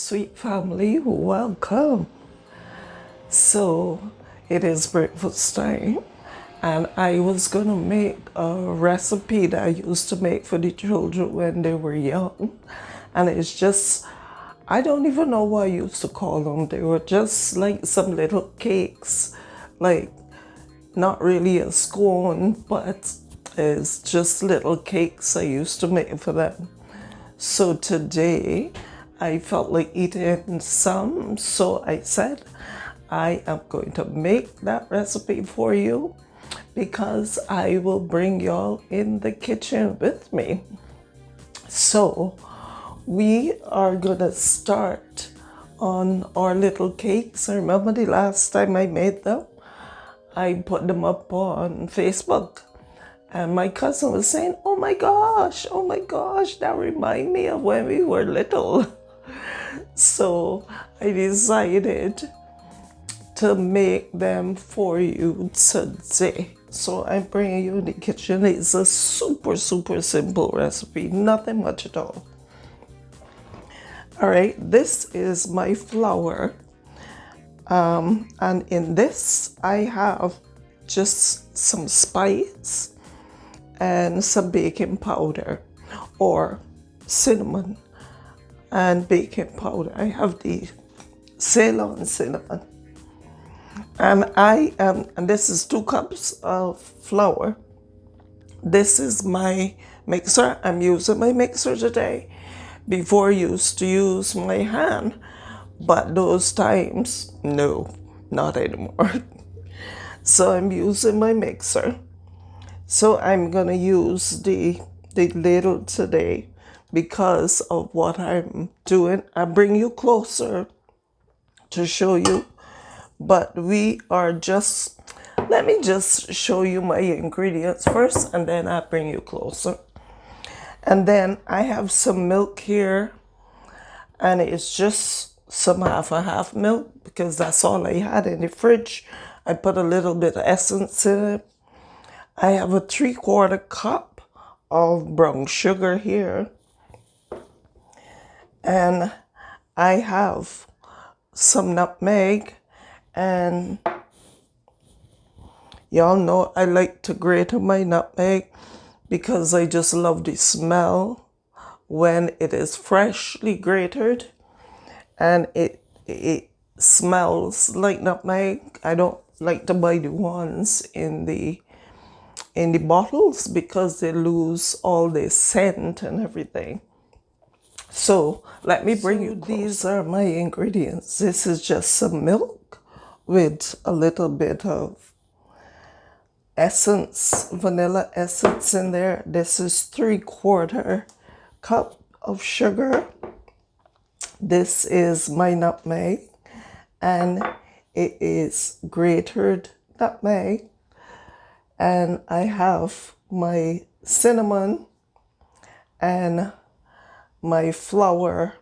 sweet family, welcome. So it is breakfast time, and I was gonna make a recipe that I used to make for the children when they were young, and it's just, I don't even know what I used to call them. They were just like some little cakes, like not really a scone, but it's just little cakes I used to make for them. So today I felt like eating some, so I said I am going to make that recipe for you because I will bring y'all in the kitchen with me. So we are gonna start on our little cakes. I remember the last time I made them, I put them up on Facebook. And my cousin was saying, oh my gosh, that reminds me of when we were little. So I decided to make them for you today. So I'm bringing you in the kitchen. It's a super simple recipe, nothing much at all. All right, this is my flour. And in this, I have just some spice and some baking powder or cinnamon and baking powder. I have the Ceylon cinnamon. And and this is 2 cups of flour. This is my mixer. I'm using my mixer today. Before I used to use my hand, but those times, no, not anymore. So I'm using my mixer. So I'm gonna use the ladle today because of what I'm doing. I bring you closer to show you, but we are just, let me just show you my ingredients first and then I bring you closer. And then I have some milk here, and it's just some half and half milk because that's all I had in the fridge. I put a little bit of essence in it. I have a 3/4 cup of brown sugar here. And I have some nutmeg, and y'all know I like to grate my nutmeg because I just love the smell when it is freshly grated and it smells like nutmeg. I don't like to buy the ones in the bottles because they lose all the scent and everything. So let me bring you close. These are my ingredients. This is just some milk with a little bit of essence, vanilla essence in there. This is 3/4 cup of sugar. This is my nutmeg, and it is grated nutmeg. And I have my cinnamon and my flour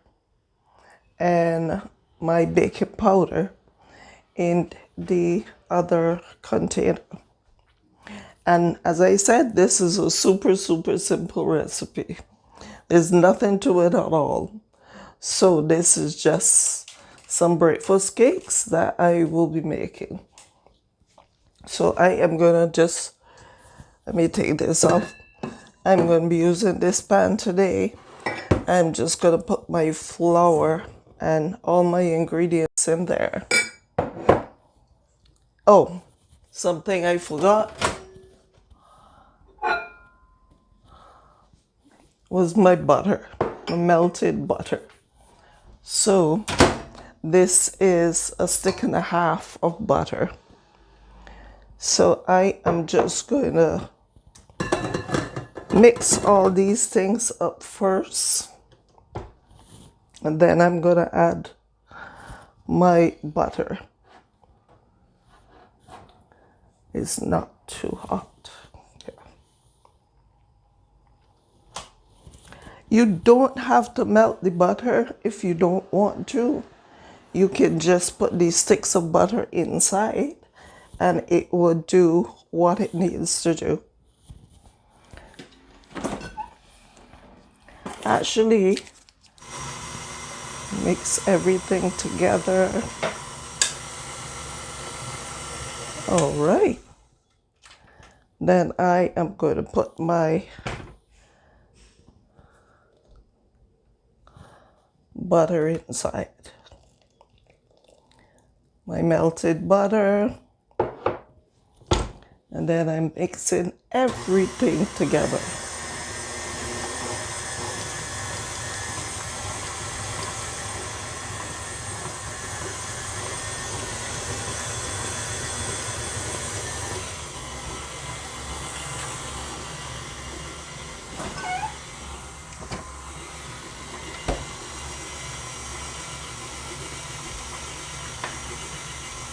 and my baking powder in the other container. And as I said, this is a super simple recipe. There's nothing to it at all. So this is just some breakfast cakes that I will be making. So I am gonna just, let me take this off. I'm gonna be using this pan today. I'm just gonna put my flour and all my ingredients in there. Oh, something I forgot was my butter, my melted butter. So this is a 1.5 stick of butter. So I am just going to mix all these things up first, and then I'm going to add my butter. It's not too hot. Yeah. You don't have to melt the butter if you don't want to. You can just put these sticks of butter inside and it will do what it needs to do. Actually, Mix everything together. All right. Then I am going to put my butter inside. My melted butter. And then I'm mixing everything together.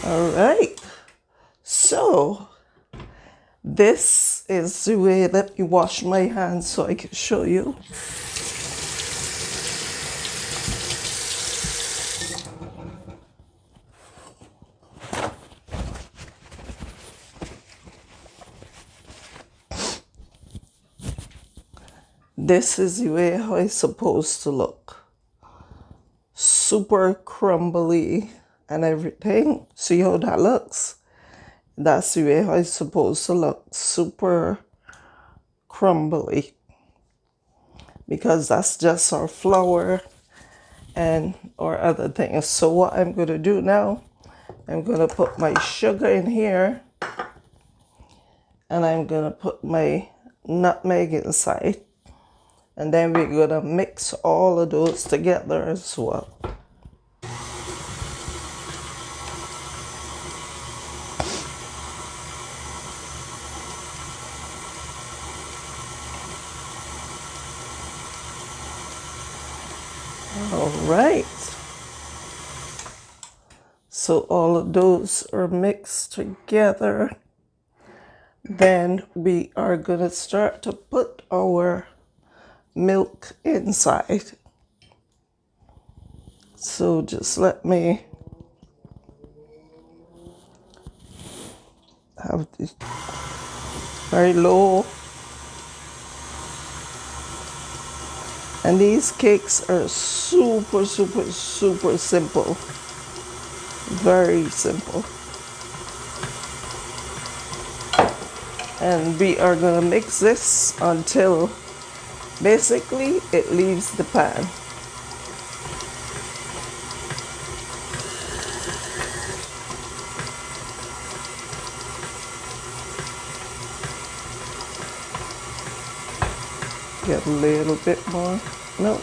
All right. So this is the way. Let me wash my hands so I can show you. This is the way how it's supposed to look. Super crumbly and everything. See how that looks? That's the way how it's supposed to look. Super crumbly. Because that's just our flour and or other things. So what I'm going to do now, I'm going to put my sugar in here. And I'm going to put my nutmeg inside. And then we're going to mix all of those together as well. All right. So all of those are mixed together. Then we are going to start to put our milk inside. So just let me have this very low. And these cakes are super, super, super simple. Very simple. And we are going to mix this until basically it leaves the pan. Get a little bit more milk.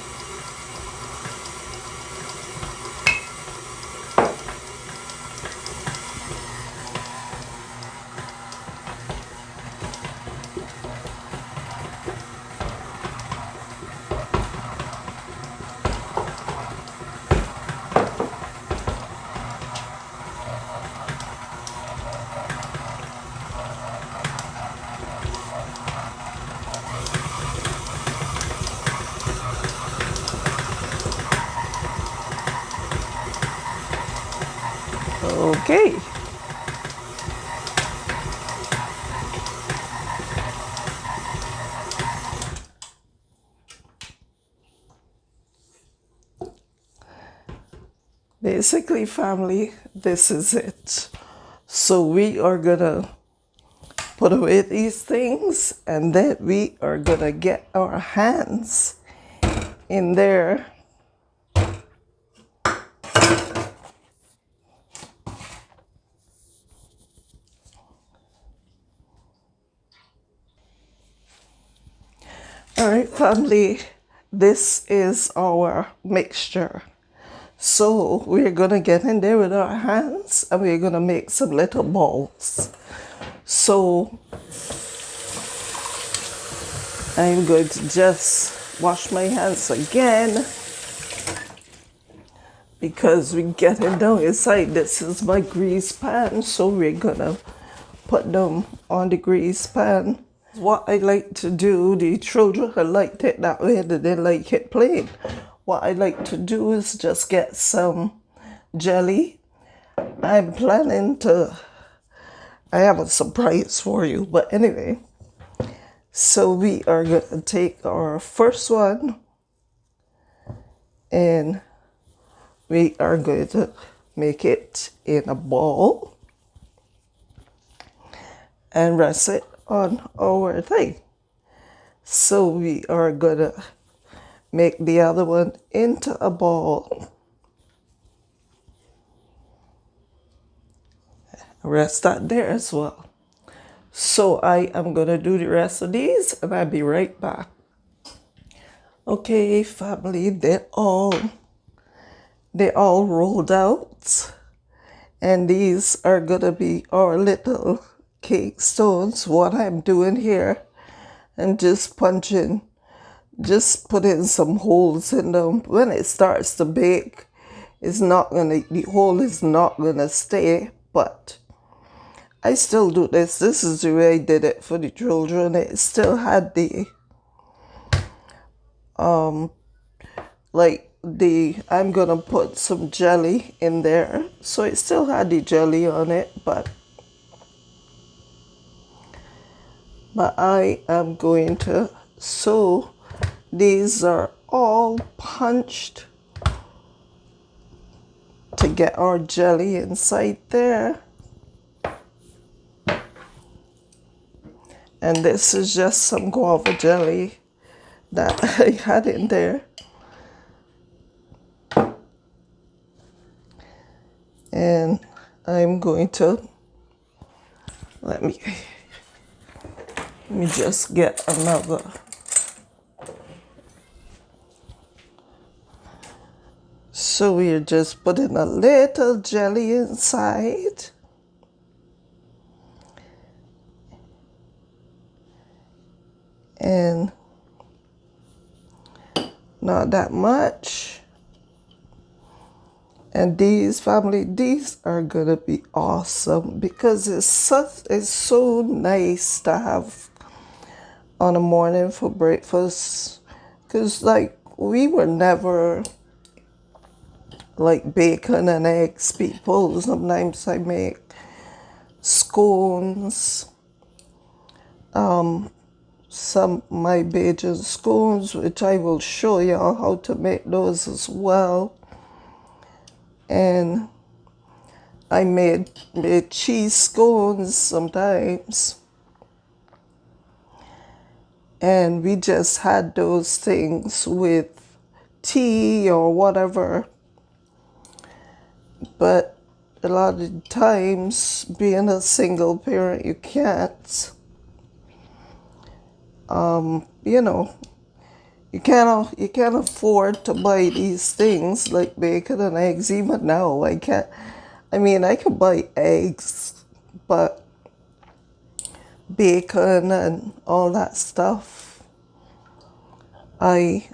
Okay. Basically, family, this is it. So we are gonna put away these things and then we are gonna get our hands in there. All right, family, this is our mixture. So we're gonna get in there with our hands and we're gonna make some little balls. So I'm going to just wash my hands again because we're getting down inside. This is my grease pan, so we're gonna put them on the grease pan. What I like to do, the children like it that way, they like it plain. What I like to do is just get some jelly. I'm planning to, I have a surprise for you, but anyway. So we are going to take our first one and we are going to make it in a bowl and rest it on our thing. So we are gonna make the other one into a ball. Rest that there as well. So I am gonna do the rest of these and I'll be right back. Okay, family, they're all rolled out. And these are gonna be our little cake stones. What I'm doing here, I'm just putting some holes in them. When it starts to bake, the hole is not gonna stay, but I still do this. This is the way I did it for the children. It still had I'm gonna put some jelly in there. So it still had the jelly on it, but I am going to, so these are all punched to get our jelly inside there. And this is just some guava jelly that I had in there. And I'm going to, let me just get another. So we're just putting a little jelly inside. And not that much. And these are gonna be awesome because it's so nice to have on a morning for breakfast. Because like we were never like bacon and eggs people. Sometimes I make scones. Some my Bajan scones, which I will show y'all how to make those as well. And I made cheese scones sometimes. And we just had those things with tea or whatever. But a lot of times, being a single parent, you can't. You can't afford to buy these things like bacon and eggs. Even now, I can't. I mean, I could buy eggs, but bacon and all that stuff, I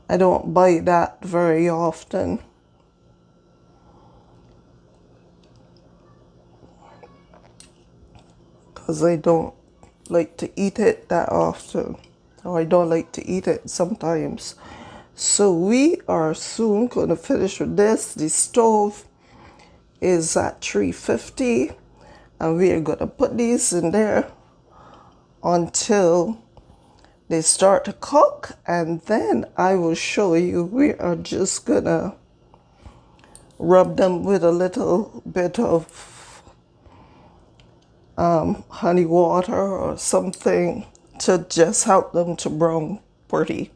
don't buy that very often. Because I don't like to eat it that often, or I don't like to eat it sometimes. So we are soon going to finish with this. The stove is at 350, and we are going to put these in there until they start to cook, and then I will show you. We are just going to rub them with a little bit of honey water or something to just help them to brown pretty.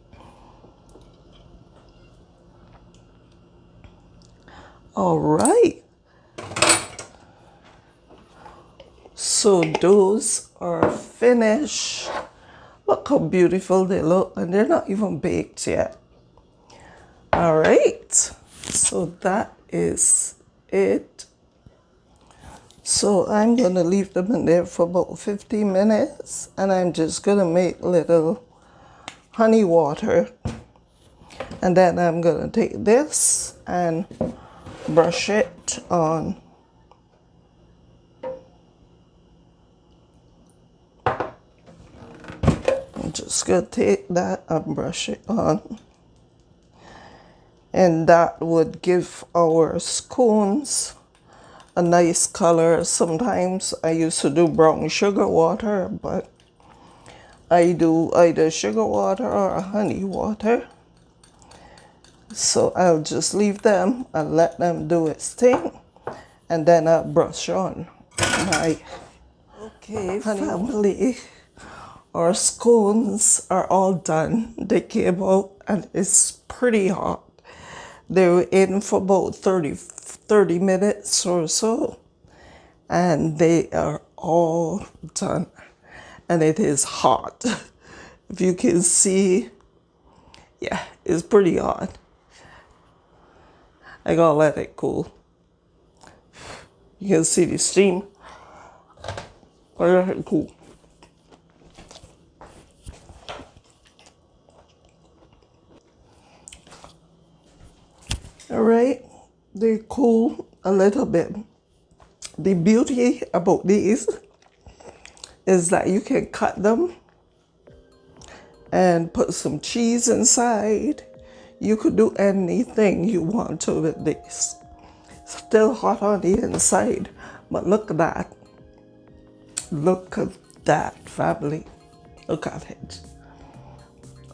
All right. So those are finished. Look how beautiful they look, and they're not even baked yet. All right. So that is it. So I'm going to leave them in there for about 15 minutes, and I'm just going to make little honey water. And then I'm going to take this and brush it on. I'm just going to take that and brush it on. And that would give our scones a nice color. Sometimes I used to do brown sugar water, but I do either sugar water or honey water. So I'll just leave them and let them do its thing, and then I'll brush on my family. Our scones are all done. They came out and it's pretty hot. They were in for about 30 minutes or so, and they are all done. And it is hot. If you can see, yeah, it's pretty hot. I gotta let it cool. You can see the steam. I let it cool. All right, they cool a little bit. The beauty about these is that you can cut them and put some cheese inside. You could do anything you want to with this. Still hot on the inside, but look at that. Look at that, family. Look at it.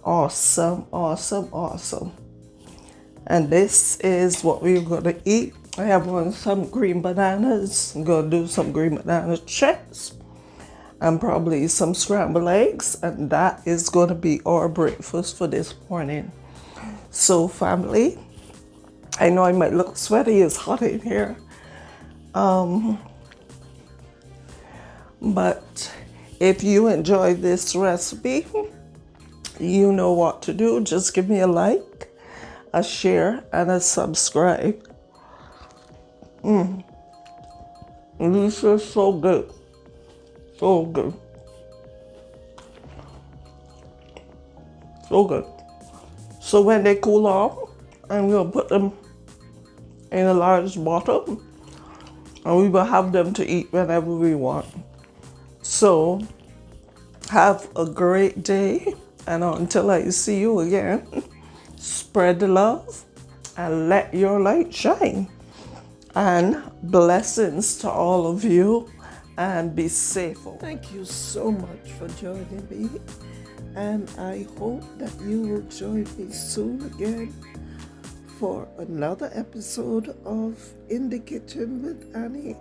Awesome, awesome, awesome. And this is what we're gonna eat. I have on some green bananas. I'm gonna do some green banana chips and probably some scrambled eggs, and that is gonna be our breakfast for this morning. So family, I know I might look sweaty, it's hot in here. But if you enjoy this recipe, you know what to do. Just give me a like, a share, and a subscribe. This is so good. So good. So good. So when they cool off, I'm going to put them in a large bottle, and we will have them to eat whenever we want. So have a great day, and until I see you again, spread the love and let your light shine. And blessings to all of you, and be safe. Thank you so much for joining me, and I hope that you will join me soon again for another episode of In the Kitchen with Annie.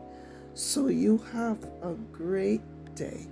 So you have a great day.